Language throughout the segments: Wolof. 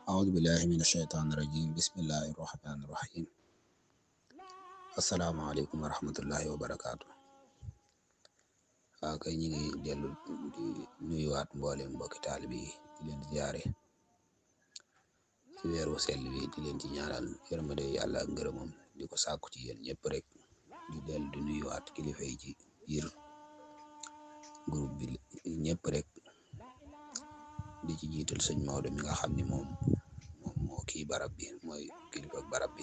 أعوذ بالله من الشيطان الرجيم بسم الله الرحمن الرحيم السلام عليكم ورحمة الله وبركاته kay ñi ngi dellu di nuyuwaat mboolem mbokki taalibe yi di leen ziyaare ci weeru sell bi di leen ci ñaanal yërmande yàlla ak ngërëmam di ko sàkku ci yéen ñëpp rek di dellu di nuyuwaat kilifa yi ci biir groupe bi ñëpp rek di ci jiital sëñ Maodo mi nga xam ni moom moo kii barab bi mooy kilifa ak barab bi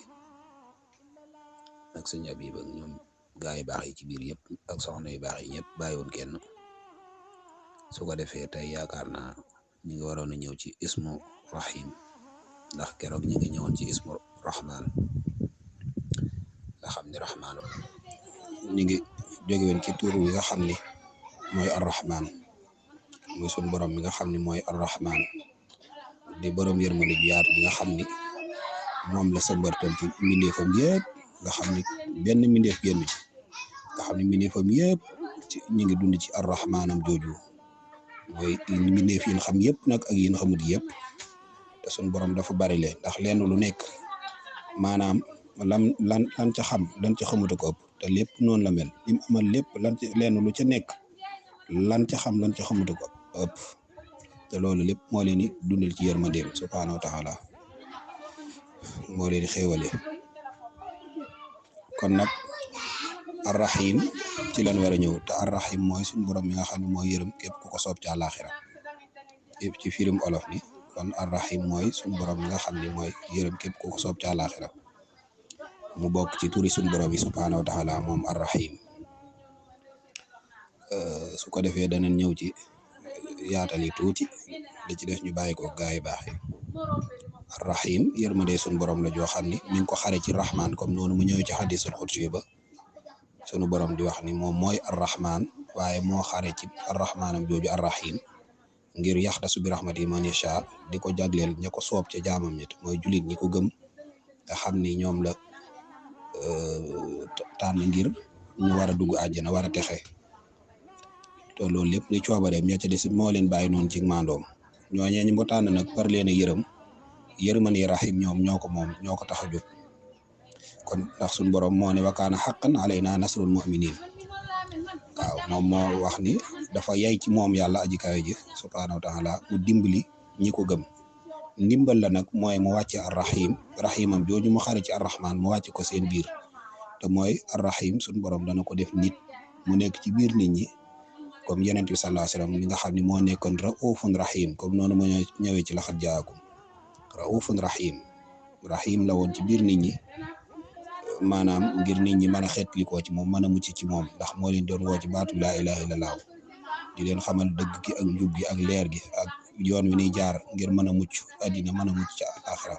ak sëñ Habib ak ñoom gaa yu baax yi ci biir yëpp ak soxna yu baax yi ñëpp bàyyiwoon kenn su ko defee tey yaakaar naa ñi ngi waroon a ñëw ci ismu rahim ndax keroog ñi ngi ñëwoon ci ismu rahman nga xam ni rahman ñi ngi jóge woon ci tur wi nga xam ni mooy arrahman muy sun borom mi nga xam ni mooy arrahman di borom yërmande ju yaatu bi nga xam ni moom la sëmbartal ci mbindeefam yëpp nga xam ni benn mbindeef génn ci nga xam ni mbindeefam yëpp ñu ngi dund ci arrahmanam jooju mooy mbindeef yi xam yëpp nag ak yi xamut yëpp te sun borom dafa bari le ndax lenn lu nekk maanaam lan ca xam lan ca xamuta ko ëpp te lépp noonu la mel lim amal lépp lan ca lenn lu ca nekk lan ca xam lan ca xamuta ko ëpp te loolu lépp moo leen di dundal ci yërmandeem subhaanahu wa taala moo leen di xéewale kon nag arrahim ci lan war a ñëw te arrahim mooy suñu borom mi nga xam ne mooy yërëm képp ku ko soob ci àllaaxira yëpp ci firim olof ni kon arrahim mooy suñu borom mi nga xam ne mooy yërëm képp ku ko soob ci àllaaxira mu bokk ci turi suñu borom yi subhaanahu wa taala moom arrahim su ko defee danañ ñëw ci yaatal yi tuuti li ci def ñu bàyyi ko gaa yi baax yi arrahim yërmande suñu borom la joo xam ni mi ngi ko xare ci rahman comme noonu mu ñëwee ci hadisul xudsi ba sunu borom di wax ni moom mooy arrahman waaye moo xare ci arrahmanam jooju arrahim ngir yaxtasu bi rahmati man yasha di ko jagleel ña ko soob ca jaamam ñett mooy julit ñi ko gëm nga xam ni ñoom la tànn ngir ñu war a dugg àjjana war a texe te loolu lépp di coobareem ña ca des moo leen bàyyi noonu ci maandoom ñooñee ñu mu tànn nag par leen a yërmani rahim ñoom ñoo ko moom ñoo ko tax a jóg kon ndax suñu borom moo ne wa kaana haqqan alaynaa nasrul mu'minin waaw moom moo wax ni dafa yay ci moom yàlla aji kawe ji subhaanahu wa taala mu dimbali ñi ko gëm ndimbal la nag mooy mu wàcce arrahim rahimam jooju mu xare ci arrahman mu wàcce ko seen biir te mooy arrahim suñu borom dana ko def nit mu nekk ci biir nit ñi comme yonent bi sallallahu alayhi wasallam li nga xam ne moo nekkoon raufun rahim comme noonu mu ñëwee ci laxat jaakum raufun rahim la woon ci biir nit ñi maanaam ngir nit ñi mën a xeetlikoo ci moom mën a mucc ci moom ndax moo leen doon woo ci baatu laa ilaha illallah di leen xamal dëgg gi ak njub gi ak leer gi ak yoon wi ni jaar ngir mën a mucc addina mën a mucc ci àxira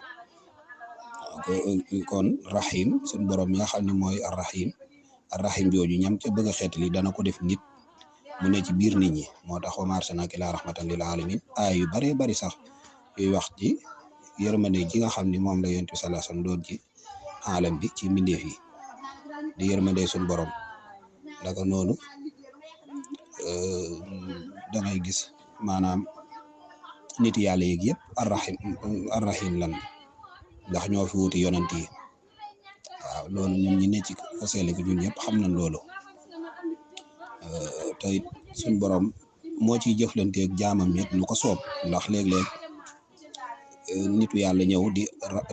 kon rahim suñu borom mi nga xam ne mooy arrahim jooju ñam ca bëgg a xeetli dana ko def nit mu ne ci biir nit ñi moo tax wa maa arsalnaaka illaa rahmatan lil alamin ay yu baree bari sax yuy wax ci yërmande ji nga xam ni moom la yonent bi sallallahu alayhi wasallam doon ci alam bi ci mbindeef yi di yërmande suñu borom naka noonu dangay gis maanaam nit yàlla yeeg yëpp arrahim lan ndax ñoo fi wuti yonent yi waaw loolu ñun ñi ne ci fasele ko ñun ñëpp xam nañ loolu te it suñu borom moo ciy jëflanteeg jaamam ñett nu ko soob ndax léeg-léeg nitu yàlla ñëw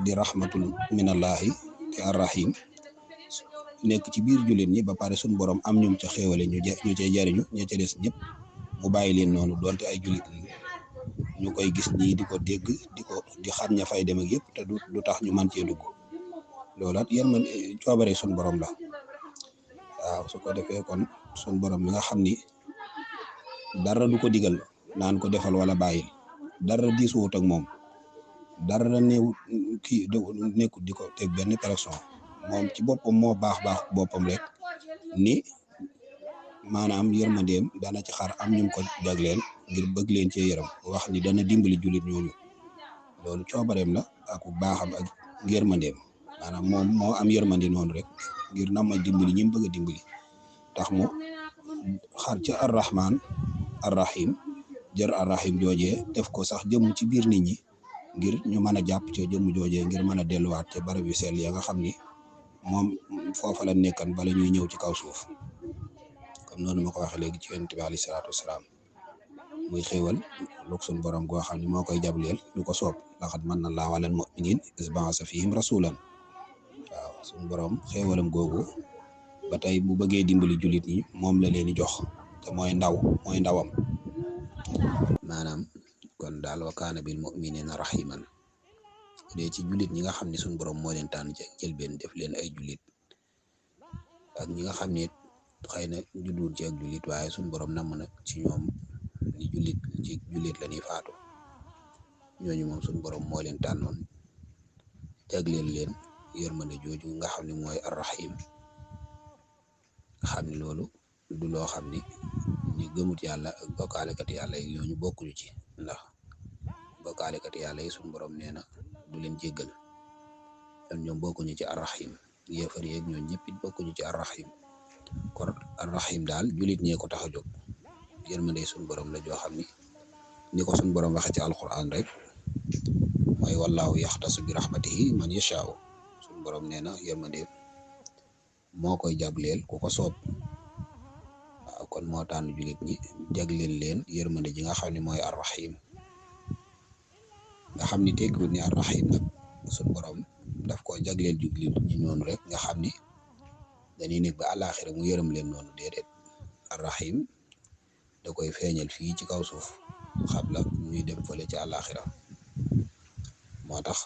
di rahmatul minallahi te arrahim nekk ci biir jullit ñi ba pare suñu borom am ñum ca xéewale ñu cay jariñu ña ca des ñëpp mu bàyyi leen noonu doonte ay jullit ñu koy gis ñii di ko dégg di xam ña fay dem ak yëpp te du tax ñu mën cee dugg loolaat yéen man coobare suñu borom la waaw su ko defee kon suñu borom mi nga xam ni dara du ko digal naan ko defal wala bàyyil dara diisuwut ak moom dara néew kii nekkut di ko teg benn pression moom ci boppam moo baax boppam rek ni maanaam yërmandeem dana ci xar am ñum ko jagleel ngir bëgg leen cee yërëm wax ni dana dimbali jullit ñooñu loolu coobareem la ak baaxam ak yërmandeem maanaam moom moo am yërmande noonu rek ngir na ma dimbali ñi mu bëgg a dimbali tax mu xar ca arrahman arrahim jër arrahim joojee def ko sax jëm ci biir nit ñi ngir ñu mën a jàpp ca jëmm joojee ngir mën a delluwaat ca barab yu sell ya nga xam ni moom foofa la nekkan bala ñuy ñëw ci kaw suuf comme noonu ma ko waxee léegi ci yonent bi alayhi salaatu wasalaam muy xéewal lu ko suñu borom goo xam ne moo koy jableel lu ko soob laqad manna Allaahu alal mu'miniin iz ba'asa fiihim rasuulan waaw suñu borom xéewalam googu ba tey bu bëggee dimbali jullit ñi moom la leen di jox te mooy ndawam maanaam kon daal wa kaana bil mu'miniina rahiiman bu dee ci jullit ñi nga xam ne suñu borom moo leen tànn ci njëlbéen def leen ay jullit ak ñi nga xam ne xëy na judduwul ci ak jullit waaye suñu borom namm na ci ñoom ni jullit la ñuy faatu ñooñu moom suñu borom moo leen tànnoon jagleel leen yërmande jooju nga xam ne mooy arrahim nga xam ne loolu du loo xam ni ñi gëmut yàlla ak bokkaalekat yàlla yi ñooñu bokkuñu ci ndax bokkaalekat yàlla yi suñu borom nee na du leen jéggal ñoom bokkuñu ci arrahim yéefar yeeg ñoom ñëpp it bokkuñu ci arrahim kon arrahim daal jullit ñee ko tax a jóg yërmande suñu borom la joo xam ni ko suñu borom waxe ci alquran rek mooy wallaahu yaxtasu bi rahmatihi man yashaa'u suñu borom nee na yërmande moo koy jagleel ku ko soob waaw kon moo tànn jullit ñi jagleel leen yërmande ji nga xam ne mooy arrahim nga xam ni tekkiwul ni arrahim nag suñu borom daf ko jagleel jullit ñi noonu rek nga xam ni dañuy nekk ba àllaaxira mu yërëm leen noonu déedéet arrahim da koy feeñal fii ci kaw suuf xam la muy dem fële ci àllaaxira moo tax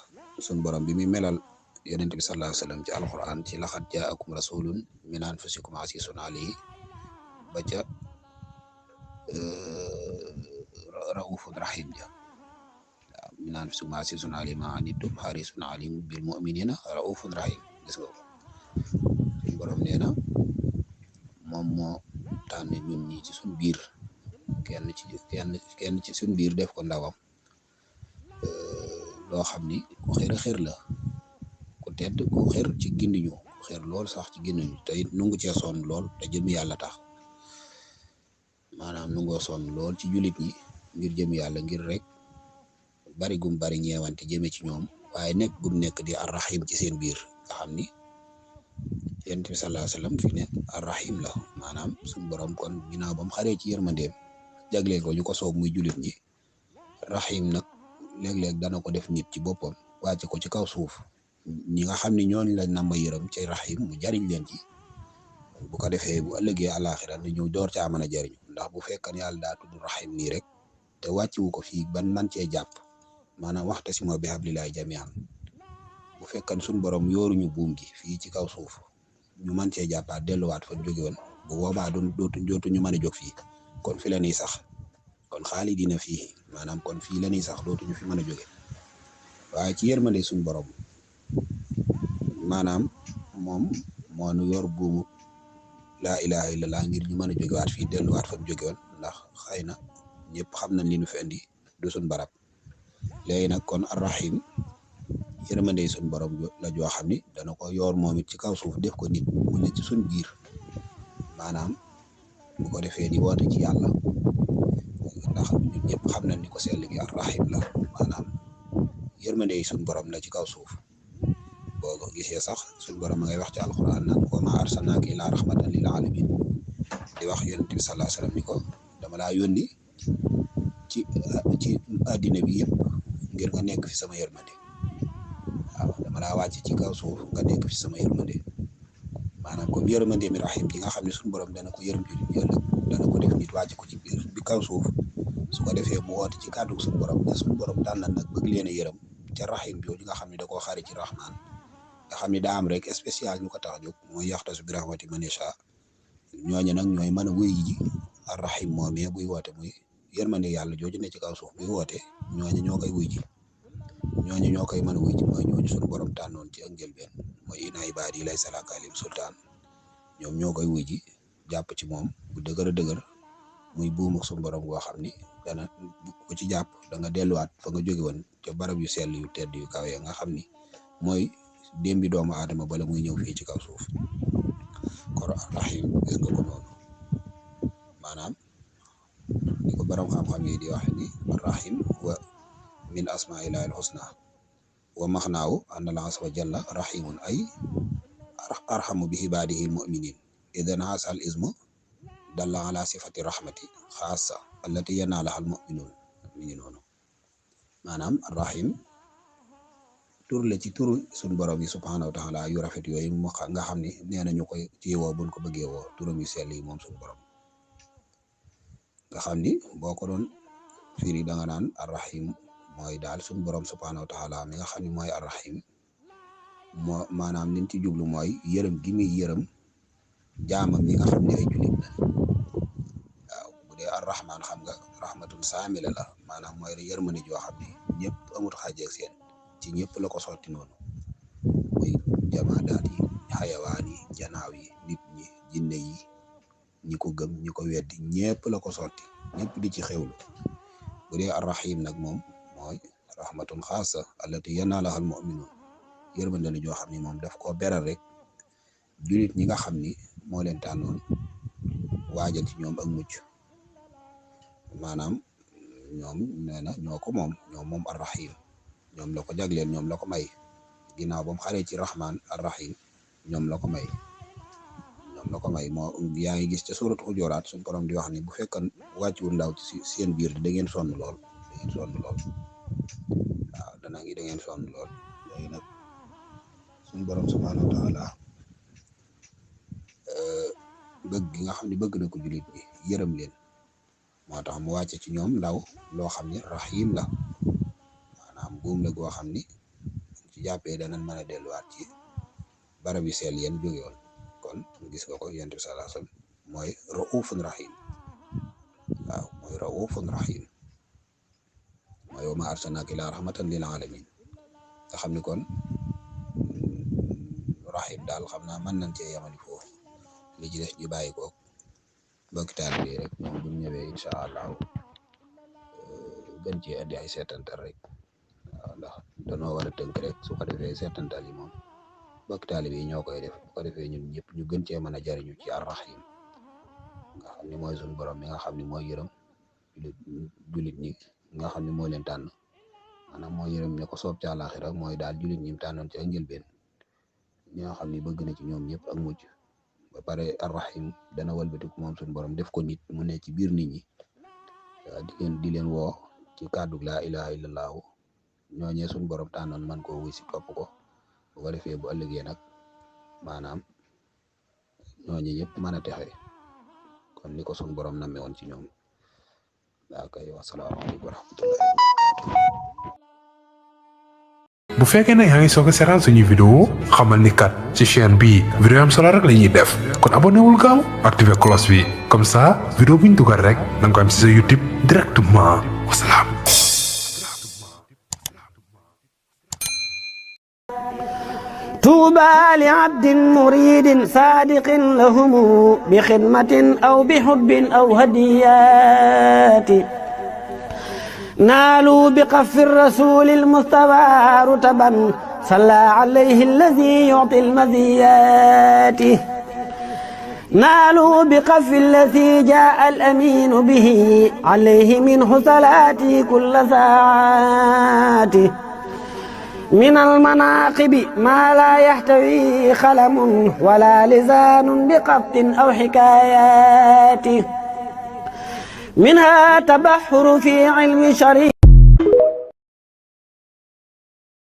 suñu borom bi muy melal yonent bi sallallahu alayhi wa sallam ci alquran ci laqad jaakum rasulun min anfusikum azizun alayhi ba ca raufun rahim ja waaw min anfusikum azizun alayhi ma anittum harisun alaykum bil mu'minina raufun rahim gis nga ko suñu borom nee na moom moo tànn ñun ñi ci suñ biir kenn ci suñ biir def ko ndawam loo xam ni ku xër la ku tedd ku xër ci gindiñu ku xër lool sax ci gindiñu te it nungu cee sonn lool te jëm yàlla tax maanaam nungoo sonn lool ci jullit ñi ngir jëm yàlla ngir rek bari gum bari ñeewante jëme ci ñoom waaye nekk gum nekk di arrahim ci seen biir nga xam ni yonent bi sallallahu alayhi wasallam fi ne arrahim la maanaam suñu borom kon ginnaaw bam xaree ci yërmandeem jagleel ko ñu ko soob muy jullit ñi rahim nag léeg-léeg dana ko def nit ci boppam wàcce ko ci kaw suuf ñi nga xam ne ñooñu lañ namba yërëm ci rahim mu jariñ leen ci bu ko defee bu ëllëgee àlaaxira na ñëw door caa mën a jariñu ndax bu fekkan yàlla daa tudd rahim nii rek te wàccewu ko fii ban man cee jàpp maanaam waxtasimu bi hablillahi jami'an bu fekkan suñu borom yooruñu buum gi fii ci kaw suuf ñu mën cee jàppaat delluwaat fan jóge woon bu boobaa dootuñu mën a jóg fii kon fi la ñuy sax kon xaalidina fii maanaam kon fii la ñuy sax dootuñu fi mën a jóge waaye ci yërmande suñu borom maanaam moom moo nu yor buumu laa ilaha illallah ngir ñu mën a jógewaat fii delluwaat fan jóge woon ndax xëy na ñëpp xam nañ li nu fi indi du suñ barab léegi nag kon arrahim yërmande suñ borom la joo xam ni dana ko yor moom it ci kaw suuf def ko nit mu ne ci suñ biir maanaam bu ko defee di woote ci yàlla ndax ñun ñëpp xam nañ ni ko sell gi arrahim la maanaam yërmande suñ borom la ci kaw suuf boo ko gisee sax suñ borom a ngay wax ci alquran naan wa maa arsalnaaka illaa rahmatan lil alamin di wax yonent bi sallallahu alayhi wasallam ni ko dama laa yónni ci àddina bi yëpp ngir nga nekk fi sama yërmande waaw dama laa wàcc ci kaw suuf nga nekk fi sama yërmande maanaam comme yërmande mi rahim gi nga xam ne suñu borom dana ko yërëm jullit ñi ëllëg dana ko def nit wàcc ko ci biir bi kaw suuf su ko defee mu woote ci kàddu suñu borom te suñu borom daan na nag bëgg leen a yërëm ca rahim jooju nga xam ne da koo xari ci rahman nga xam ne daa am rek spécial ñu ko tax a jóg mooy yaxtasu bi rahmati man yasha ñooñu nag ñooy mën a wéy ji arrahim moomee buy woote muy yërmande yàlla jooju ne ci kaw suuf buy woote ñooñu ñoo koy wuy ji ñooñu ñoo koy mën a wuy ji mooy ñooñu suñu borom tànnoon ci ak njëlbeen mooy inna ibaadi laysa laka alayhim sultaan ñoom ñoo koy wuy ji jàpp ci moom bu dëgër a dëgër muy buum ak suñu borom goo xam ni dana ku ci jàpp da nga delluwaat fa nga jóge woon te barab yu sell yu tedd yu kawe nga xam ni mooy démbi doomu aadama bala muy ñëw fii ci kaw suuf kon arrahim gis nga ko noonu maanaam ni ko borom xam-xam yi di wax ni arrahim wa min asmaillahi alhusna wa maxnaahu anna allah azza wa jalla rahimun ay arhamu bi ibadihi almuminin idan hasa al ismu dalla ala sifati rahmati xaasa allati yanaalaha almuminun mi ngi noonu maanaam arrahim tur la ci turu suñu borom yi subhanahu wa taala yu rafet yooyu nga xam ni nee na ñu koy ci woo buñ ko bëggee woo turam yu sell yi moom suñu borom nga xam ni boo ko doon firi da nga naan arrahim mooy daal suñu borom subhanahu wa taala mi nga xam ni mooy arrahim moo maanaam liñ ci jublu mooy yërëm gi muy yërëm jaamam ñi nga xam ne ay jullit la waaw bu dee arrahman xam nga rahmatun saamila la maanaam mooy yërmande joo xam ni ñëpp amut xaajeeg seen ci ñëpp la ko sotti noonu muy jamaadaat yi xayawaan yi janaaw yi nit ñi jinne yi ñi ko gëm ñi ko weddi ñëpp la ko sotti ñëpp di ci xewlu bu dee arrahim nag moom mooy rahmatun xaasa allati yanaalaha almuminun yërmande la joo xam ni moom daf koo beral rek julit ñi nga xam ni moo leen tànnoon waajal ci ñoom ak mucc maanaam ñoom nee na ñoo ko moom arrahim ñoom la ko jagleel ñoom la ko may ginnaaw ba mu xaree ci rahman arrahim ñoom la ko may moo yaa ngi gis ca suuratu Hujuraat suñu borom di wax ni bu fekkoon wàccuwul ndaw ci seen biir da ngeen sonn lool waaw da ngeen sonn lool léegi nag suñu borom subhanahu wa taala bëgg gi nga xam ne bëgg na ko jullit bi yërëm leen moo tax mu wàcce ci ñoom ndaw loo xam ne rahim la maanaam buum la goo xam ni ci jàppee danañ mën a delluwaat ci barab yu seel yéen jóge woon kon gis nga ko yonent bi sallallahu alayhi wasallam mooy raufun rahim waaw mooy raufun rahim mooy wa ma arsalnaaka illaa rahmatan lil alamin nga xam ni kon rahim daal xam naa mën nañ cee yamani foofu li ci des ñu bàyyi ko mbokki taalibe bi rek ñoom bu ñëwee incha allah gën cee indi ay seetantal rek waaw ndax danoo war a tënk rek su ko defee seetantal yi moom mbokki taalibe yi ñoo koy def bu ko defee ñun ñëpp ñu gën cee mën a jariñu ci arrahim nga xam ni mooy suñu borom mi nga xam ni mooy yërëm julit ñi nga xam ni moo leen tànn maanaam mooy yërëm ña ko soob ci àllaaxira mooy daal julit ñi mu tànnoon ci ak njëlbeen ñi nga xam ni bëgg na ci ñoom ñëpp ak mujj ba pare arrahim dana walbatiku moom suñu borom def ko nit mu ne ci biir nit ñi di leen woo ci kàddu laa ilaha illallahu ñooñee suñu borom tànnoon man koo wuy si topp ko bu ko defee bu ëllëgee nag maanaam ñooñu ñëpp mën a texe kon ni ko suñu borom nammee woon ci ñoom daa koy wasalaamaaleykum wa rahmatullahi wa barakatuh. bu fekkee nag yaa ngi soog a seetaan suñuy vidéo xamal ni kat ci chaîne bi vidéo am solo rek la ñuy def kon abonné wul gaaw activé cloche bi comme ça vidéo bu ñu dugal rek da nga ko am ci sa YouTube directement wasalaam. طوبى لعبد مريد صادق لهم بخدمة أو بحب أو هديات نالوا بقف الرسول المصطفى رتبا صلى عليه الذي يعطي المزيات نالوا بقف الذي جاء الأمين به عليه منه صلاتي كل ساعات من المناقب ما لا يحتوي خلم ولا لسان بقبط أو حكايات منها تبحر في علم شريع